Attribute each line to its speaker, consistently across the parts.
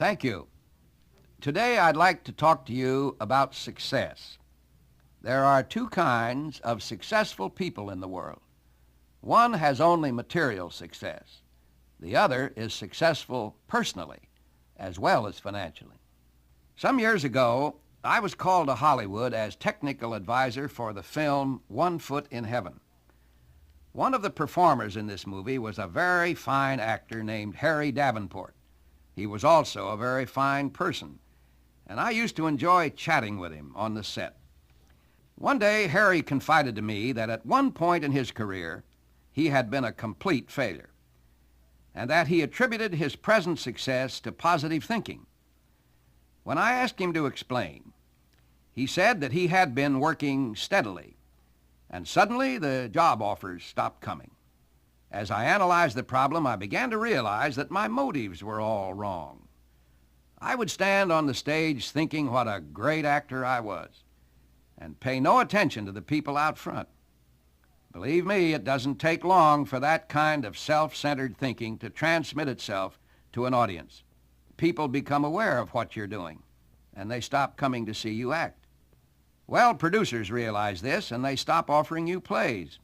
Speaker 1: Thank you. Today I'd like to talk to you about success. There are two kinds of successful people in the world. One has only material success. The other is successful personally as well as financially. Some years ago, I was called to Hollywood as technical advisor for the film One Foot in Heaven. One of the performers in this movie was a very fine actor named Harry Davenport. He was also a very fine person, and I used to enjoy chatting with him on the set. One day, Harry confided to me that at one point in his career, he had been a complete failure, and that he attributed his present success to positive thinking. When I asked him to explain, he said that he had been working steadily, and suddenly the job offers stopped coming. As I analyzed the problem, I began to realize that my motives were all wrong. I would stand on the stage thinking what a great actor I was, and pay no attention to the people out front. Believe me, it doesn't take long for that kind of self-centered thinking to transmit itself to an audience. People become aware of what you're doing, and they stop coming to see you act. Well, producers realize this, and they stop offering you plays.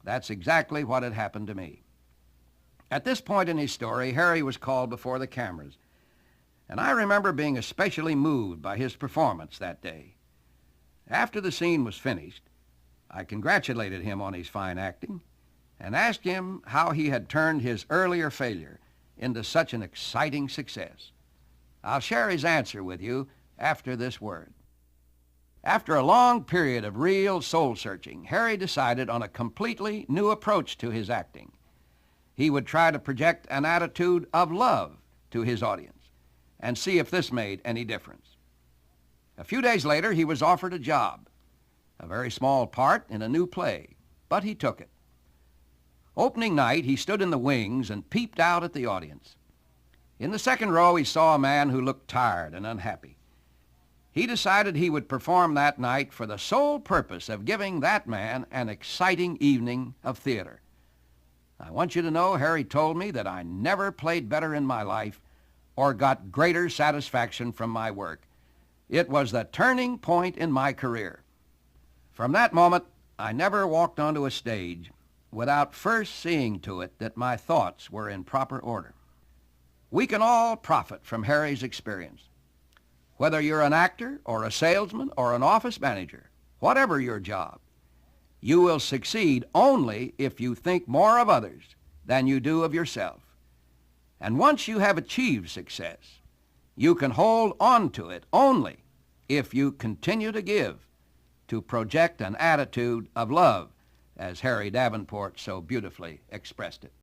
Speaker 1: That's exactly what had happened to me. At this point in his story, Harry was called before the cameras, and I remember being especially moved by his performance that day. After the scene was finished, I congratulated him on his fine acting and asked him how he had turned his earlier failure into such an exciting success. I'll share his answer with you after this word. After a long period of real soul-searching, Harry decided on a completely new approach to his acting. He would try to project an attitude of love to his audience and see if this made any difference. A few days later, he was offered a job, a very small part in a new play, but he took it. Opening night, he stood in the wings and peeped out at the audience. In the second row, he saw a man who looked tired and unhappy. He decided he would perform that night for the sole purpose of giving that man an exciting evening of theater. I want you to know, Harry told me that I never played better in my life or got greater satisfaction from my work. It was the turning point in my career. From that moment, I never walked onto a stage without first seeing to it that my thoughts were in proper order. We can all profit from Harry's experience. Whether you're an actor or a salesman or an office manager, whatever your job, you will succeed only if you think more of others than you do of yourself. And once you have achieved success, you can hold on to it only if you continue to give, to project an attitude of love, as Harry Davenport so beautifully expressed it.